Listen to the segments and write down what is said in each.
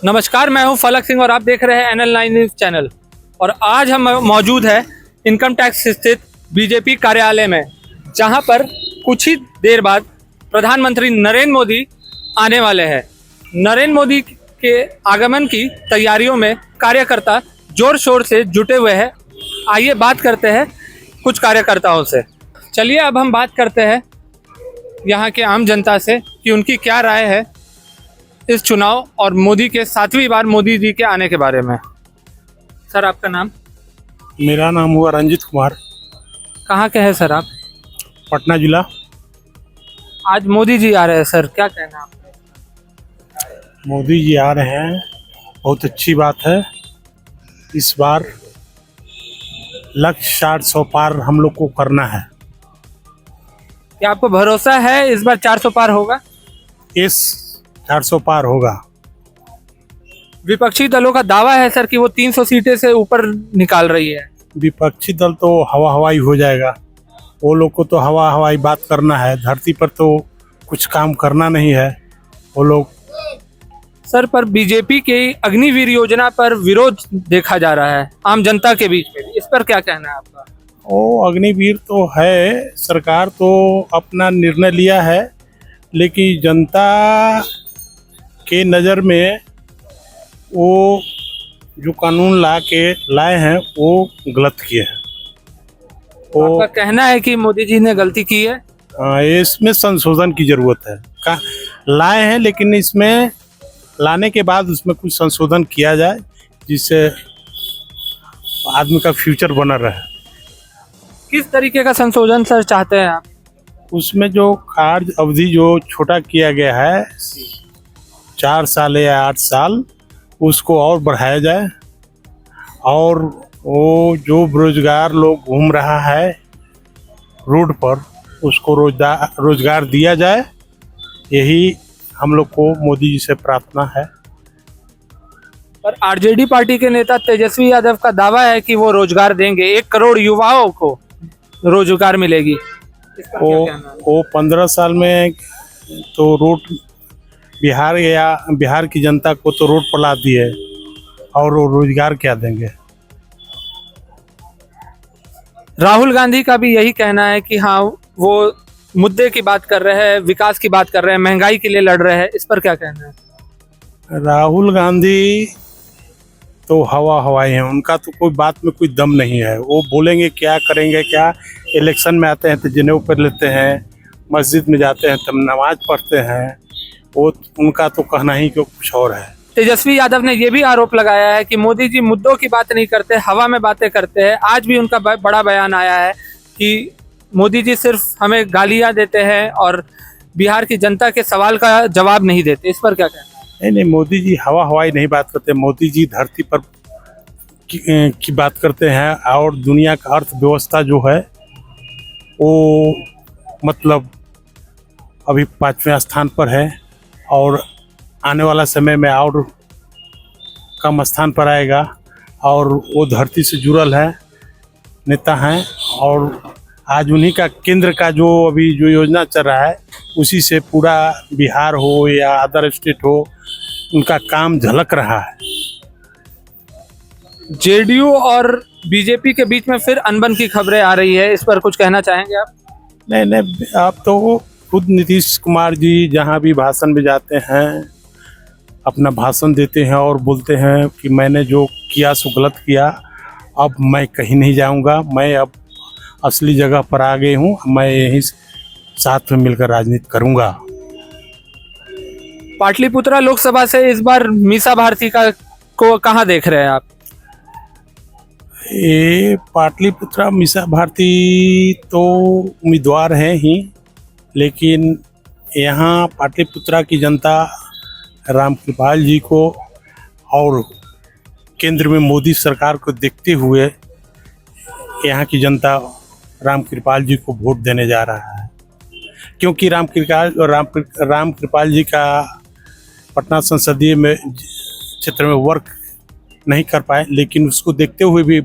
नमस्कार, मैं हूं फलक सिंह और आप देख रहे हैं NL9 न्यूज़ चैनल। और आज हम मौजूद है इनकम टैक्स स्थित बीजेपी कार्यालय में, जहां पर कुछ ही देर बाद प्रधानमंत्री नरेंद्र मोदी आने वाले हैं। नरेंद्र मोदी के आगमन की तैयारियों में कार्यकर्ता जोर शोर से जुटे हुए हैं। आइए बात करते हैं कुछ कार्यकर्ताओं से। चलिए अब हम बात करते हैं यहाँ के आम जनता से कि उनकी क्या राय है इस चुनाव और मोदी के 7वीं बार मोदी जी के आने के बारे में। सर, आपका नाम? मेरा नाम हुआ रंजित कुमार। कहाँ के हैं सर आप? पटना जिला। आज मोदी जी आ रहे हैं सर, क्या कहना है आपका? मोदी जी आ रहे हैं, बहुत अच्छी बात है। इस बार लक्ष्य 400 पार हम लोग को करना है। क्या आपको भरोसा है इस बार 400 पार होगा? इस 400 पार होगा। विपक्षी दलों का दावा है सर कि वो 300 सीटें से ऊपर निकाल रही है। विपक्षी दल तो हवा हवाई हो जाएगा। वो लोग को तो हवा हवाई बात करना है, धरती पर तो कुछ काम करना नहीं है वो लोग। सर, पर बीजेपी की अग्निवीर योजना पर विरोध देखा जा रहा है आम जनता के बीच में, इस पर क्या कहना है आपका? वो अग्निवीर तो है, सरकार तो अपना निर्णय लिया है, लेकिन जनता के नज़र में वो जो कानून लाए हैं वो गलत किए हैं। आपका कहना है कि मोदी जी ने गलती की है? इसमें संशोधन की जरूरत है। लाए हैं, लेकिन इसमें लाने के बाद उसमें कुछ संशोधन किया जाए जिससे आदमी का फ्यूचर बना रहे। किस तरीके का संशोधन सर चाहते हैं आप? उसमें जो कार्य अवधि जो छोटा किया गया है 4 साल या 8 साल, उसको और बढ़ाया जाए। और वो जो बेरोजगार लोग घूम रहा है रोड पर, उसको रोजगार दिया जाए। यही हम लोग को मोदी जी से प्रार्थना है। पर आरजेडी पार्टी के नेता तेजस्वी यादव का दावा है कि वो रोजगार देंगे, 1 करोड़ युवाओं को रोजगार मिलेगी। वो 15 साल में तो रोड बिहार की जनता को तो रोड पर ला दिए, और वो रोजगार क्या देंगे। राहुल गांधी का भी यही कहना है कि हाँ, वो मुद्दे की बात कर रहे हैं, विकास की बात कर रहे हैं, महंगाई के लिए लड़ रहे हैं, इस पर क्या कहना है? राहुल गांधी तो हवा हवाई हैं, उनका तो कोई बात में कोई दम नहीं है। वो बोलेंगे क्या, करेंगे क्या। इलेक्शन में आते हैं तो जनेऊ पर लेते हैं, मस्जिद में जाते हैं तब नमाज पढ़ते हैं। वो उनका तो कहना ही कुछ और है। तेजस्वी यादव ने यह भी आरोप लगाया है कि मोदी जी मुद्दों की बात नहीं करते, हवा में बातें करते हैं। आज भी उनका बड़ा बयान आया है कि मोदी जी सिर्फ हमें गालियां देते हैं और बिहार की जनता के सवाल का जवाब नहीं देते। इस पर क्या कहना है? नहीं, मोदी जी हवा हवाई नहीं बात करते। मोदी जी धरती पर की बात करते हैं। और दुनिया का अर्थव्यवस्था जो है वो मतलब अभी 5वें स्थान पर है, और आने वाला समय में और कम स्थान पर आएगा। और वो धरती से जुड़ल है नेता हैं, और आज उन्हीं का केंद्र का जो अभी जो योजना चल रहा है, उसी से पूरा बिहार हो या अदर स्टेट हो, उनका काम झलक रहा है। जेडीयू और बीजेपी के बीच में फिर अनबन की खबरें आ रही है, इस पर कुछ कहना चाहेंगे आप? नहीं, आप तो खुद नीतीश कुमार जी जहाँ भी भाषण में जाते हैं, अपना भाषण देते हैं और बोलते हैं कि मैंने जो किया सो गलत किया, अब मैं कहीं नहीं जाऊंगा, मैं अब असली जगह पर आ गई हूँ, मैं यहीं साथ में मिलकर राजनीति करूंगा। पाटलिपुत्रा लोकसभा से इस बार मीसा भारती को कहाँ देख रहे हैं आप? ये पाटलिपुत्रा मीसा भारती तो उम्मीदवार हैं ही, लेकिन यहाँ पाटलिपुत्रा की जनता रामकृपाल जी को और केंद्र में मोदी सरकार को देखते हुए यहाँ की जनता रामकृपाल जी को वोट देने जा रहा है। क्योंकि रामकृपाल जी का पटना संसदीय में क्षेत्र में वर्क नहीं कर पाए, लेकिन उसको देखते हुए भी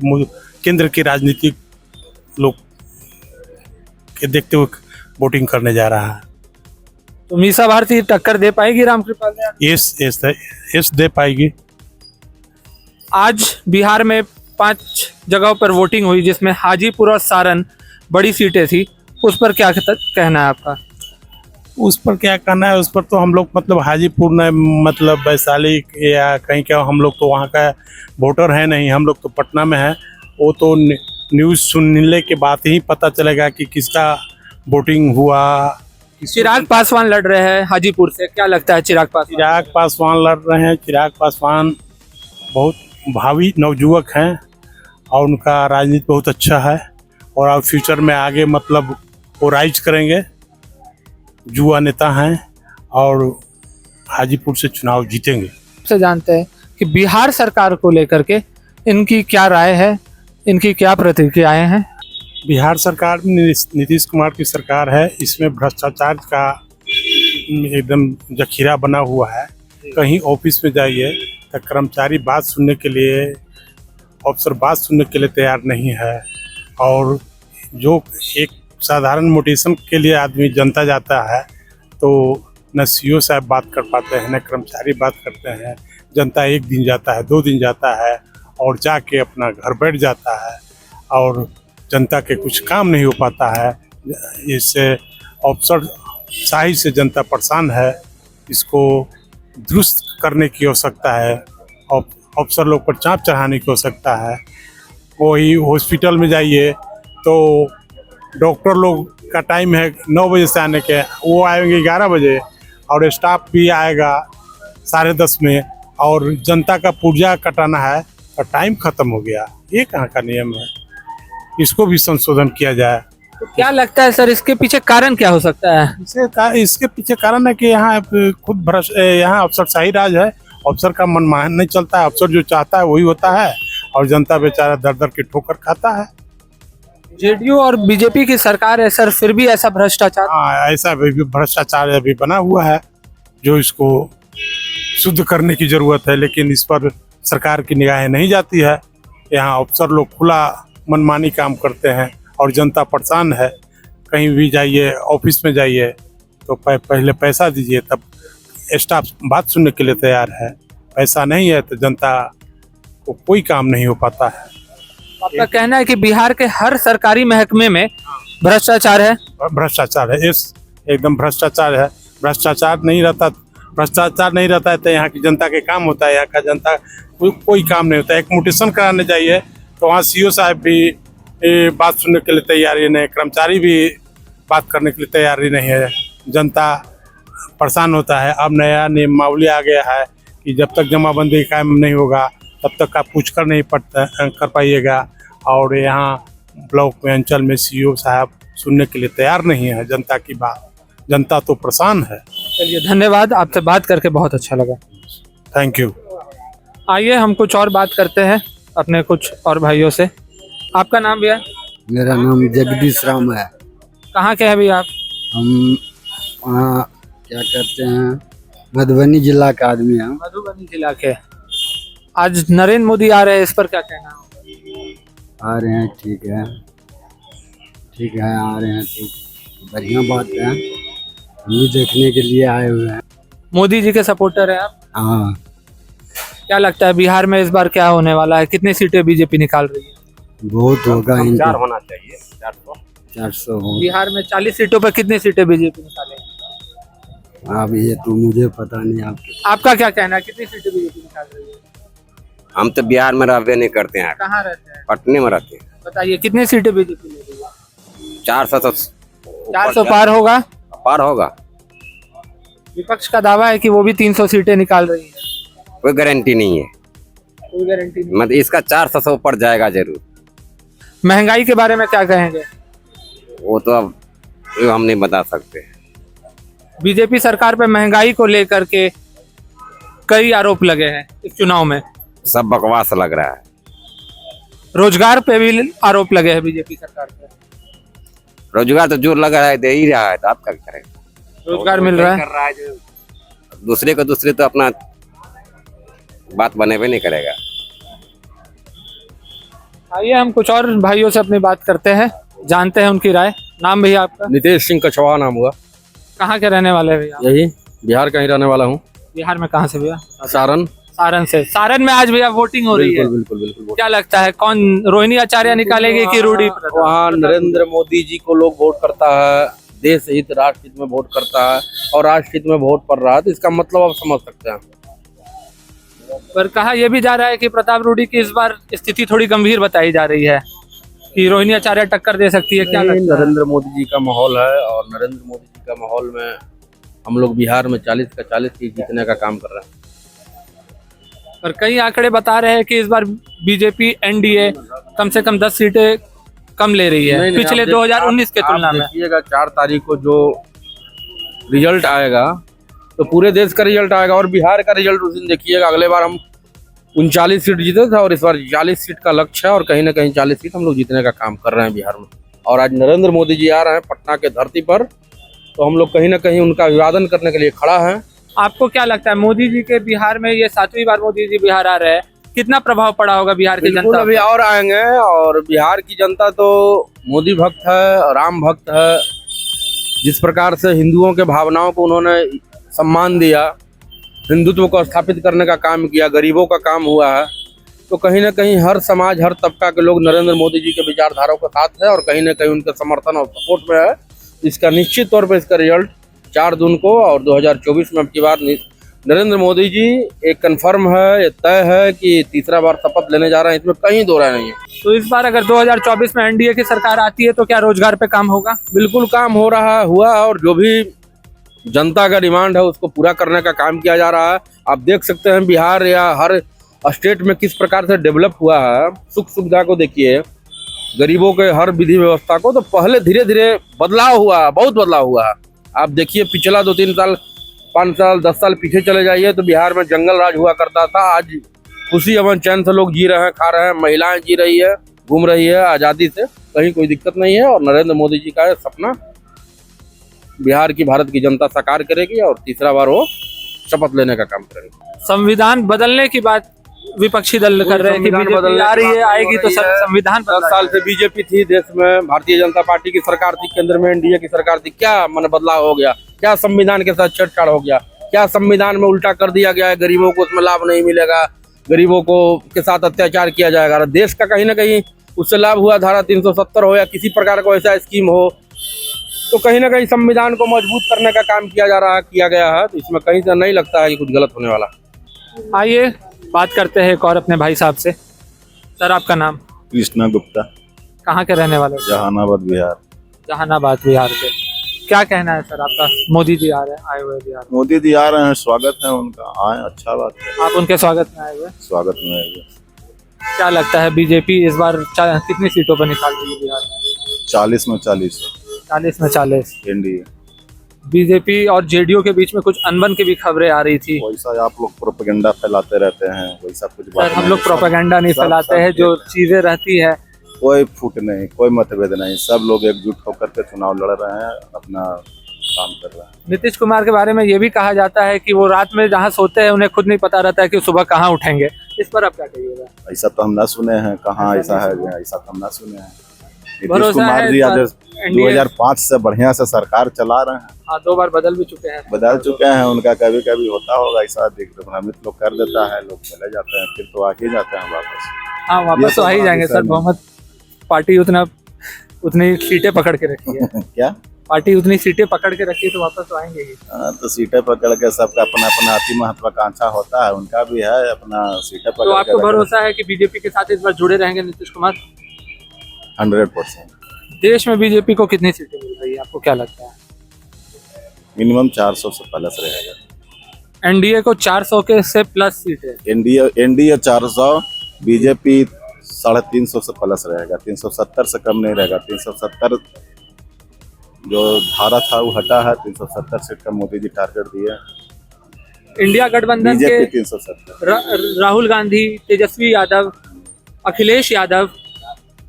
केंद्र के राजनीतिक लोग के देखते हुए वोटिंग करने जा रहा है। तो मीसा भारती टक्कर दे पाएगी रामकृपाल यादव? यस दे पाएगी। आज बिहार में 5 जगहों पर वोटिंग हुई जिसमें हाजीपुर और सारण बड़ी सीटें थी, उस पर क्या कहना है आपका? उस पर क्या कहना है, उस पर तो हम लोग मतलब हाजीपुर ने मतलब वैशाली या कहीं क्या, हम लोग तो वहाँ का वोटर है नहीं, हम लोग तो पटना में है। वो तो न्यूज़ सुनने के बाद ही पता चलेगा कि किसका वोटिंग हुआ। चिराग पासवान लड़ रहे हैं हाजीपुर से, क्या लगता है चिराग पासवान लड़ रहे हैं। चिराग पासवान बहुत भावी नवयुवक हैं और उनका राजनीति बहुत अच्छा है और अब फ्यूचर में आगे मतलब वो राइज करेंगे। युवा नेता हैं और हाजीपुर से चुनाव जीतेंगे। से जानते हैं कि बिहार सरकार को लेकर के इनकी क्या राय है, इनकी क्या प्रतिक्रियाएं हैं? बिहार सरकार में नीतीश कुमार की सरकार है, इसमें भ्रष्टाचार का एकदम जखीरा बना हुआ है। कहीं ऑफिस में जाइए तो कर्मचारी बात सुनने के लिए, अफसर बात सुनने के लिए तैयार नहीं है। और जो एक साधारण मोटिवेशन के लिए आदमी जनता जाता है तो न सीओ साहब बात कर पाते हैं, न कर्मचारी बात करते हैं। जनता एक दिन जाता है, 2 दिन जाता है और जाके अपना घर बैठ जाता है और जनता के कुछ काम नहीं हो पाता है। इससे अफसर शाही से जनता परेशान है, इसको दुरुस्त करने की आवश्यकता है। अफसर लोग पर चाँप चढ़ाने की आवश्यकता है। वही हॉस्पिटल में जाइए तो डॉक्टर लोग का टाइम है 9 बजे से आने के, वो आएंगे 11 बजे और स्टाफ भी आएगा 10:30 में और जनता का पुर्जा कटाना है और टाइम ख़त्म हो गया। ये कहाँ का नियम है? इसको भी संशोधन किया जाए। तो क्या लगता है सर, इसके पीछे कारण क्या हो सकता है? इसके पीछे कारण है कि यहाँ खुद यहाँ अफसरशाही राज है। अफसर का मनमानी नहीं चलता है, अफसर जो चाहता है वही होता है और जनता बेचारा दर दर की ठोकर खाता है। जेडीयू और बीजेपी की सरकार है सर, फिर भी ऐसा भ्रष्टाचार? हाँ, ऐसा भी भ्रष्टाचार अभी बना हुआ है जो इसको शुद्ध करने की जरूरत है, लेकिन इस पर सरकार की निगाहें नहीं जाती है। यहाँ अफसर लोग खुला मनमानी काम करते हैं और जनता परेशान है। कहीं भी जाइए, ऑफिस में जाइए तो पहले पैसा दीजिए, तब स्टाफ बात सुनने के लिए तैयार है। पैसा नहीं है तो जनता को कोई काम नहीं हो पाता है। आपका कहना है कि बिहार के हर सरकारी महकमे में भ्रष्टाचार है? भ्रष्टाचार है, एकदम भ्रष्टाचार है। भ्रष्टाचार नहीं रहता है तो यहाँ की जनता के काम होता है। यहाँ का जनता कोई काम नहीं होता है। एक मोटिवेशन कराने जाइए तो वहाँ सीओ साहब भी बात सुनने के लिए तैयारी नहीं, कर्मचारी भी बात करने के लिए तैयारी नहीं है। जनता परेशान होता है। अब नया नियमावली आ गया है कि जब तक जमाबंदी कायम नहीं होगा तब तक आप पूछ कर नहीं कर पाइएगा। और यहाँ ब्लॉक में, अंचल में सीओ साहब सुनने के लिए तैयार नहीं है जनता की बात। जनता तो परेशान है। चलिए, धन्यवाद, आपसे बात करके बहुत अच्छा लगा। Thank you. आइए हम कुछ और बात करते हैं अपने कुछ और भाइयों से। आपका नाम भैया? मेरा नाम जगदीश राम है। कहाँ के हैं भैया आप? हम वहाँ क्या करते हैं, मधुबनी जिला का आदमी है। मधुबनी जिला के। आज नरेंद्र मोदी आ रहे हैं, इस पर क्या कहना है? आ रहे हैं, ठीक है आ रहे हैं तो बढ़िया बात है। हम भी देखने के लिए आए हुए हैं। मोदी जी के सपोर्टर हैं आप? हाँ। क्या लगता है बिहार में इस बार क्या होने वाला है? कितनी सीटें बीजेपी निकाल रही है? बहुत होगा, 4 होना चाहिए। 400 हो। बिहार में 40 सीटों पर कितनी सीटें बीजेपी निकालेगी? अब ये तो मुझे पता नहीं। आपका क्या कहना है, कितनी सीटें बीजेपी निकाल रही है? हम तो बिहार में रहते नहीं करते हैं, कहाँ रहते हैं? पटने में रहते हैं। बताइए कितनी सीटें बीजेपी ले रही है? 400 पार होगा? पार होगा। विपक्ष का दावा है कि वो भी 300 सीटें निकाल रही है। कोई गारंटी नहीं है, कोई गारंटी नहीं। मतलब इसका 400 से ऊपर जाएगा जरूर। महंगाई के बारे में क्या कहेंगे? वो तो अब हम नहीं बता सकते। बीजेपी सरकार पे महंगाई को लेकर के कई आरोप लगे हैं इस चुनाव में। सब बकवास लग रहा है। रोजगार पे भी आरोप लगे हैं बीजेपी सरकार पे। रोजगार तो जो लग रहा है दे ही रहा है, तो आप क्या करें? रोजगार मिल रहा है। कर रहा है जो दूसरे को दूसरे तो अपना बात बने भी नहीं करेगा। आइए हम कुछ और भाइयों से अपनी बात करते हैं, जानते हैं उनकी राय। नाम भैया आपका? नितेश सिंह कछवा नाम हुआ। कहाँ के रहने वाले हैं भैया? यही बिहार का ही रहने वाला हूँ। बिहार में कहाँ से भैया? सारण। सारण से। सारण में आज भैया वोटिंग हो रही है, बिल्कुल बिल्कुल। क्या लगता है कौन रोहिणी आचार्य निकालेगी कि रूडी? वहाँ नरेंद्र मोदी जी को लोग वोट करता है, देश हित राष्ट्र हित में वोट करता है और राष्ट्र हित में वोट पड़ रहा है, तो इसका मतलब आप समझ सकते हैं। पर कहा यह भी जा रहा है कि प्रताप रूडी की इस बार स्थिति थोड़ी गंभीर बताई जा रही है कि रोहिणी आचार्य टक्कर दे सकती है, क्या लगता है? नरेंद्र मोदी जी का माहौल है और नरेंद्र मोदी जी का माहौल में हम लोग बिहार में 40 का 40 सीट जीतने का काम कर रहे हैं। पर कई आंकड़े बता रहे हैं कि इस बार बीजेपी एनडीए कम से कम 10 सीटें कम ले रही है पिछले 2019 के तुलना में। देखिएगा 4 तारीख को जो रिजल्ट आएगा तो पूरे देश का रिजल्ट आएगा और बिहार का रिजल्ट उस दिन देखिएगा। अगले बार हम 39 सीट जीते थे और इस बार 40 सीट का लक्ष्य है और कहीं ना कहीं 40 सीट हम लोग जीतने का काम कर रहे हैं बिहार में। और आज नरेंद्र मोदी जी आ रहे हैं पटना के धरती पर, तो हम लोग कहीं ना कहीं उनका अभिवादन करने के लिए खड़ा है। आपको क्या लगता है मोदी जी के बिहार में, ये 7वीं बार मोदी जी बिहार आ रहे हैं, कितना प्रभाव पड़ा होगा बिहार की जनता? अभी और आएंगे और बिहार की जनता तो मोदी भक्त है, राम भक्त है। जिस प्रकार से हिंदुओं के भावनाओं को उन्होंने सम्मान दिया, हिंदुत्व को स्थापित करने का काम किया, गरीबों का काम हुआ है, तो कहीं ना कहीं हर समाज हर तबका के लोग नरेंद्र मोदी जी के विचारधारा के साथ है और कहीं ना कहीं उनके समर्थन और सपोर्ट में है। इसका निश्चित तौर पर इसका रिजल्ट 4 जून को और 2024 में अब की बार नरेंद्र मोदी जी एक कंफर्म है, ये तय है कि तीसरा बार शपथ लेने जा रहे हैं, इसमें कहीं दो राय नहीं है। तो इस बार अगर 2024 में एनडीए की सरकार आती है तो क्या रोजगार पे काम होगा? बिल्कुल काम हो रहा हुआ और जो भी जनता का डिमांड है उसको पूरा करने का काम किया जा रहा है। आप देख सकते हैं बिहार या हर स्टेट में किस प्रकार से डेवलप हुआ है। सुख सुविधा को देखिए, गरीबों के हर विधि व्यवस्था को, तो पहले धीरे धीरे बदलाव हुआ, बहुत बदलाव हुआ है। आप देखिए पिछला 2-3 साल 5 साल 10 साल पीछे चले जाइए तो बिहार में जंगल राज हुआ करता था। आज खुशी अमन चैन से लोग जी रहे हैं, खा रहे हैं, महिलाएं जी रही है, घूम रही है आज़ादी से, कहीं कोई दिक्कत नहीं है। और नरेंद्र मोदी जी का सपना बिहार की भारत की जनता साकार करेगी और तीसरा बार वो शपथ लेने का काम करेंगे। संविधान बदलने की बात विपक्षी दल कर रहे हैं कि बीजेपी आ रही है, आएगी तो संविधान 10 साल से बीजेपी थी देश में, भारतीय जनता पार्टी की सरकार थी, केंद्र में एनडीए की सरकार थी, क्या मन बदलाव हो गया? क्या संविधान के साथ छेड़छाड़ हो गया? क्या संविधान में उल्टा कर दिया गया है? गरीबों को उसमें लाभ नहीं मिलेगा, गरीबों को के साथ अत्याचार किया जाएगा। देश का कहीं ना कहीं उससे लाभ हुआ, धारा 370 हो या किसी प्रकार का ऐसा स्कीम हो, तो कहीं ना कहीं संविधान को मजबूत करने का काम किया जा रहा है, किया गया है। तो इसमें कहीं से नहीं लगता है कि कुछ गलत होने वाला। आइए बात करते हैं एक और अपने भाई साहब से। सर आपका नाम? कृष्णा गुप्ता, कहाँ के रहने वाले? जहानाबाद बिहार। जहानाबाद बिहार के। क्या कहना है सर आपका? मोदी जी आ रहे हैं, आए हुए बिहार में। मोदी जी आ रहे हैं, स्वागत है उनका, आए, अच्छा बात है। आप उनके स्वागत में आए हुए? स्वागत में आए हुए। क्या लगता है बीजेपी इस बार कितनी सीटों पर निकाल रही है बिहार में? 40 में 40 40 में 40 एनडीए। बीजेपी और जेडीयू के बीच में कुछ अनबन की भी खबरें आ रही थी। वैसा आप लोग प्रोपेगेंडा फैलाते रहते हैं, वैसा कुछ बात सर हम लोग प्रोपेगेंडा नहीं फैलाते हैं, जो चीजें रहती है। कोई फूट नहीं, कोई मतभेद नहीं, सब लोग एकजुट होकर के चुनाव लड़ रहे हैं, अपना काम कर रहे हैं। नीतीश कुमार के बारे में ये भी कहा जाता है कि वो रात में जहाँ सोते हैं उन्हें खुद नहीं पता रहता है कि सुबह कहाँ उठेंगे। इस पर आप क्या कहिएगा? ऐसा तो हम ना सुने हैं, कहाँ ऐसा है, ऐसा तो हम ना सुने हैं। नीतीश भरोसा कुमार है जी आज एनडीए 2005 से बढ़िया से सरकार चला रहे हैं। हाँ 2 बार बदल भी चुके हैं। बदल चुके हैं, उनका कभी कभी होता होगा ऐसा, भ्रमित लोग कर देता है, लोग चले जाते हैं, फिर तो आ ही जाते हैं वापस। हाँ वापस तो आ ही जाएंगे सर। बहुमत पार्टी उतनी सीटें पकड़ के रखी है। क्या पार्टी उतनी सीटें पकड़ के रखी है तो वापस तो आएंगे ही। तो सीटें पकड़ के सबका अपना अपना अति महत्वाकांक्षा होता है, उनका भी है अपना सीटें पकड़ तो के आपको रखना। भरोसा है कि बीजेपी के साथ इस बार जुड़े रहेंगे नीतीश कुमार? 100%। देश में बीजेपी को कितनी सीटें मिल रही है आपको क्या लगता है? मिनिमम 400 से प्लस रहेगा। एनडीए को 400 के से प्लस सीटें। एनडीए 400, बीजेपी 350 से प्लस रहेगा, 370 से कम नहीं रहेगा। 370 जो धारा था वो हटा है, 370 सीट का मोदी जी टारगेट दिए। इंडिया गठबंधन के 370 राहुल गांधी, तेजस्वी यादव, अखिलेश यादव,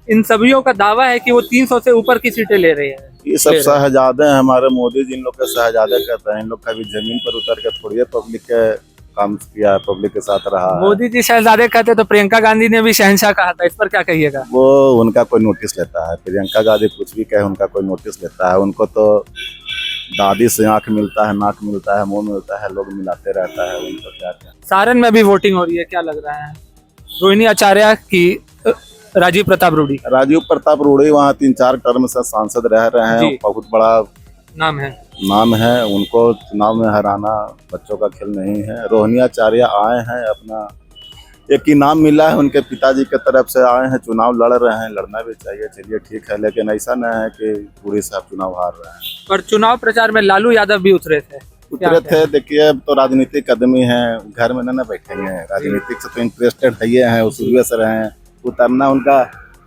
इन सभीयों का दावा है कि वो 300 से ऊपर की सीटें ले रहे हैं। ये सब शहजादे हैं हमारे, मोदी जी इन लोग के शहजादे कहते हैं। इन लोग का भी जमीन पर उतर के थोड़ी पब्लिक के काम किया है, पब्लिक के साथ रहा है। मोदी जी शहजादे कहते तो प्रियंका गांधी ने भी शहंशाह कहा था, इस पर क्या कहिएगा? वो उनका कोई नोटिस लेता है, प्रियंका गांधी कुछ भी कहे उनका कोई नोटिस लेता है। उनको तो दादी से आंख मिलता है, नाक मिलता है, मुंह मिलता है, लोग मिलाते रहता है, उनको क्या क्या। सारण में भी वोटिंग हो रही है, क्या लग रहा है? रोहिणी आचार्य की राजीव प्रताप रूडी राजीव प्रताप रूडी वहाँ 3-4 टर्म से सांसद रह रहे हैं, जी। बहुत बड़ा नाम है। नाम है, उनको चुनाव में हराना बच्चों का खेल नहीं है। रोहिणी आचार्य आए हैं, अपना एक इनाम मिला है उनके पिताजी के तरफ से, आए हैं, चुनाव लड़ रहे हैं, लड़ना भी चाहिए, चलिए ठीक है, लेकिन ऐसा न है कि रूडी साहब चुनाव हार रहे हैं। पर चुनाव प्रचार में लालू यादव भी उतरे थे, उतरे थे, देखिए अब तो राजनीतिक आदमी है, घर में न बैठेंगे, राजनीतिक से तो इंटरेस्टेड है, शुरू से रहे हैं, उतरना उनका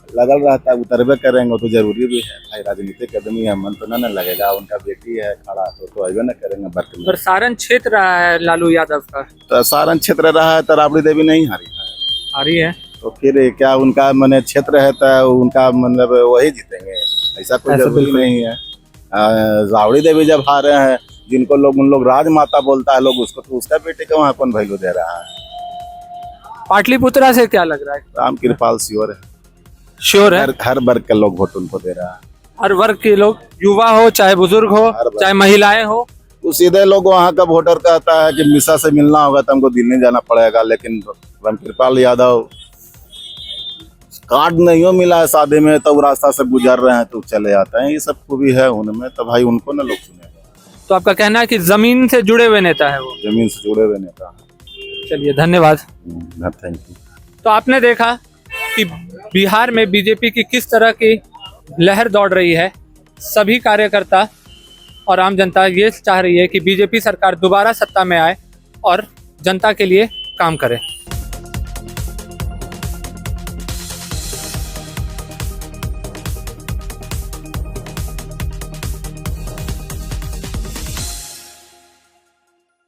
लगल रहता है, उतरबे करेंगे, तो जरूरी भी है भाई, राजनीतिक आदमी है, मन तो न लगेगा, उनका बेटी है खड़ा तो अबे न करेंगे वर्क में। पर सारण क्षेत्र रहा है लालू यादव का, तो सारण क्षेत्र रहा है तो राबड़ी देवी नहीं हारी है, आ रही है तो फिर क्या उनका मैंने क्षेत्र है तो उनका मतलब वही जीतेंगे, ऐसा कोई ऐसा जरूरी बिल्कुल नहीं है। राबड़ी देवी जब हारे हैं, जिनको लोग उन लोग राजमाता बोलता है लोग उसको, तो उसका बेटे को वहाँ कौन वैल्यू दे रहा है। पाटलिपुत्रा से क्या लग रहा है? राम कृपाल श्योर है, श्योर है, हर वर्ग के लोग वोट उनको दे रहा है। हर वर्ग के लोग, युवा हो चाहे बुजुर्ग हो हर वर्ग। चाहे महिलाएं हो, तो सीधे लोग वहाँ का वोटर कहता है कि मिसा से मिलना होगा तो हमको दिल्ली जाना पड़ेगा, लेकिन रामकृपाल यादव कार्ड नहीं हो मिला है शादी में तो वो रास्ता से गुजर रहे हैं तो चले आते हैं, ये सब खूबी है उनमें, तो भाई उनको ना लोग चुनेगा। तो आपका कहना है कि जमीन से जुड़े हुए नेता है वो? जमीन से जुड़े हुए नेता। चलिए धन्यवाद। Thank you. तो आपने देखा कि बिहार में बीजेपी की किस तरह की लहर दौड़ रही है। सभी कार्यकर्ता और आम जनता ये चाह रही है कि बीजेपी सरकार दोबारा सत्ता में आए और जनता के लिए काम करे।